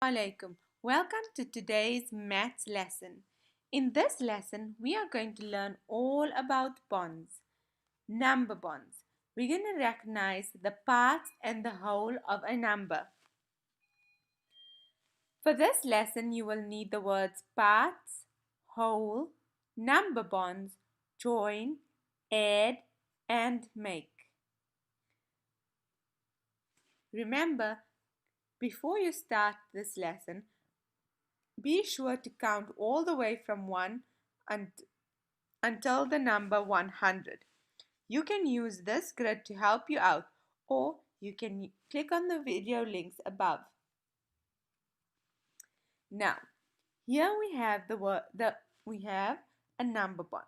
Alaikum. Welcome to today's maths lesson. In this lesson, we are going to learn all about bonds, number bonds. We're going to recognize the parts and the whole of a number. For this lesson, you will need the words parts, whole, number bonds, join, add, and make. Remember, before you start this lesson, be sure to count all the way from 1 until the number 100. You can use this grid to help you out, or you can click on the video links above. Now, here we have a number bond.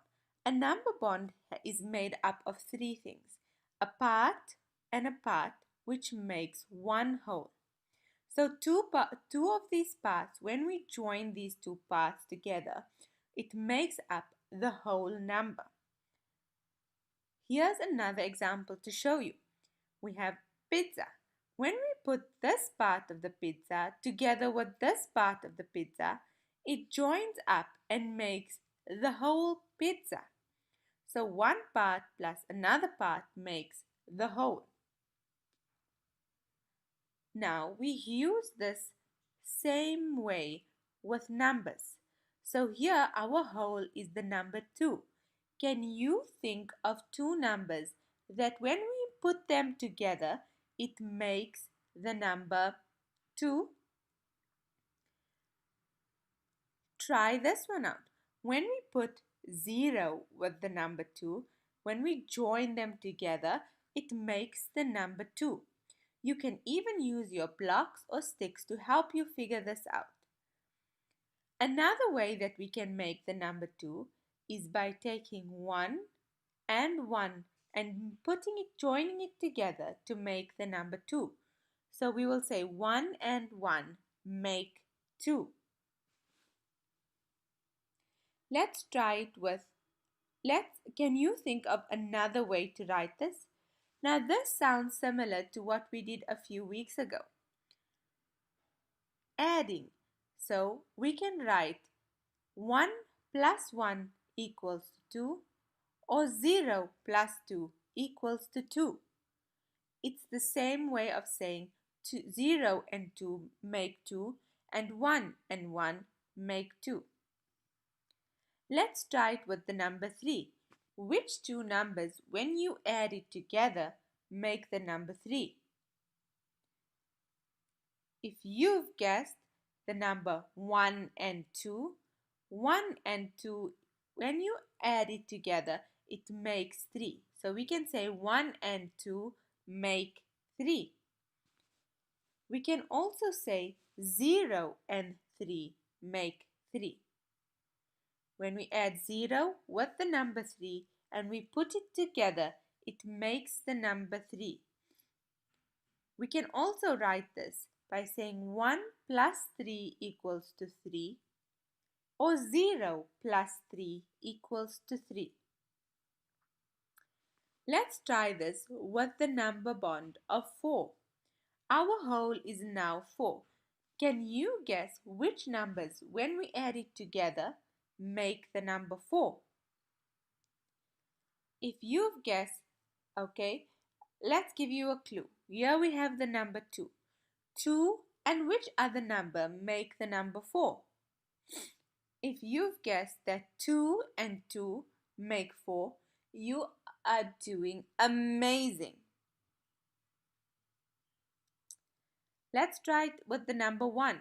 A number bond is made up of three things: a part and a part, which makes one whole. So two of these parts, when we join these two parts together, it makes up the whole number. Here's another example to show you. We have pizza. When we put this part of the pizza together with this part of the pizza, it joins up and makes the whole pizza. So one part plus another part makes the whole. Now we use this same way with numbers. So here our whole is the number 2. Can you think of two numbers that when we put them together, it makes the number 2? Try this one out. When we put 0 with the number 2, when we join them together, it makes the number 2. You can even use your blocks or sticks to help you figure this out. Another way that we can make the number 2 is by taking 1 and 1 and joining it together to make the number 2. So we will say 1 and 1 make 2. Let's try it with, can you think of another way to write this? Now this sounds similar to what we did a few weeks ago. Adding. So we can write 1 plus 1 equals to 2 or 0 plus 2 equals to 2. It's the same way of saying 0 and 2 make 2 and 1 and 1 make 2. Let's try it with the number 3. Which two numbers, when you add it together, make the number 3? If you've guessed the number 1 and 2, 1 and 2, when you add it together, it makes 3. So we can say 1 and 2 make 3. We can also say 0 and 3 make 3. When we add 0 with the number 3 and we put it together, it makes the number 3. We can also write this by saying 1 plus 3 equals to 3 or 0 plus 3 equals to 3. Let's try this with the number bond of 4. Our whole is now 4. Can you guess which numbers, when we add it together, make the number 4? If you've guessed, okay, let's give you a clue. Here we have the number 2. 2 and which other number make the number 4? If you've guessed that 2 and 2 make 4, you are doing amazing. Let's try it with the number 1.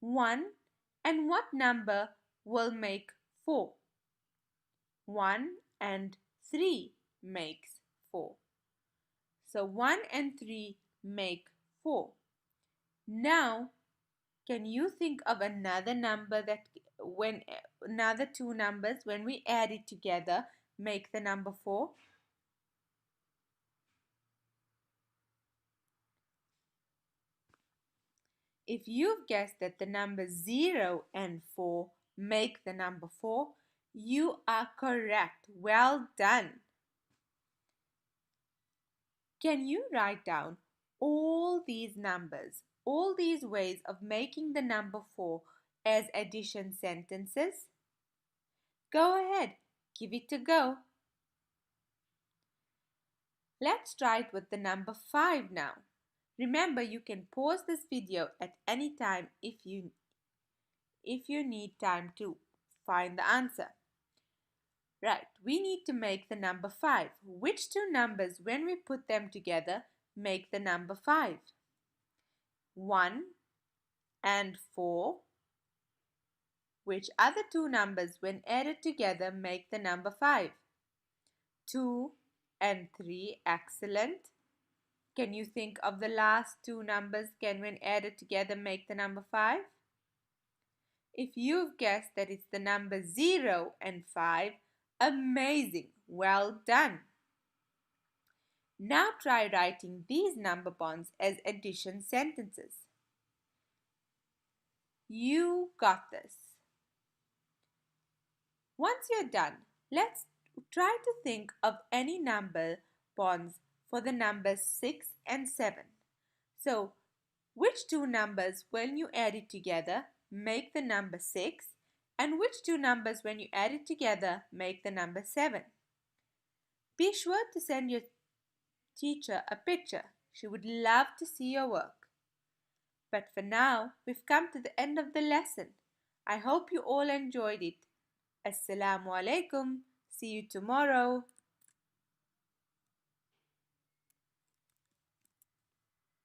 1 and what number will make 4? 1 and 3 makes 4. So 1 and 3 make 4. Now, can you think of another number that another two numbers, when we add it together, make the number 4? If you've guessed that the numbers 0 and 4 make the number 4, you are correct. Well done. Can you write down all these numbers all these ways of making the number 4 as addition sentences? Go ahead, give it a go. Let's try it with the number 5 now. Remember, you can pause this video at any time if you need time to find the answer. Right, we need to make the number 5. Which two numbers, when we put them together, make the number 5? 1 and 4. Which other two numbers, when added together, make the number 5? 2 and 3. Excellent. Can you think of the last two numbers when added together make the number 5? If you've guessed that it's the number 0 and 5, amazing! Well done! Now try writing these number bonds as addition sentences. You got this. Once you're done, let's try to think of any number bonds for the numbers 6 and 7. So, which two numbers, when you add it together, make the number 6, and which two numbers, when you add it together, make the number 7? Be sure to send your teacher a picture. She would love to see your work. But for now, we've come to the end of the lesson. I hope you all enjoyed it. Assalamu alaikum. See you tomorrow.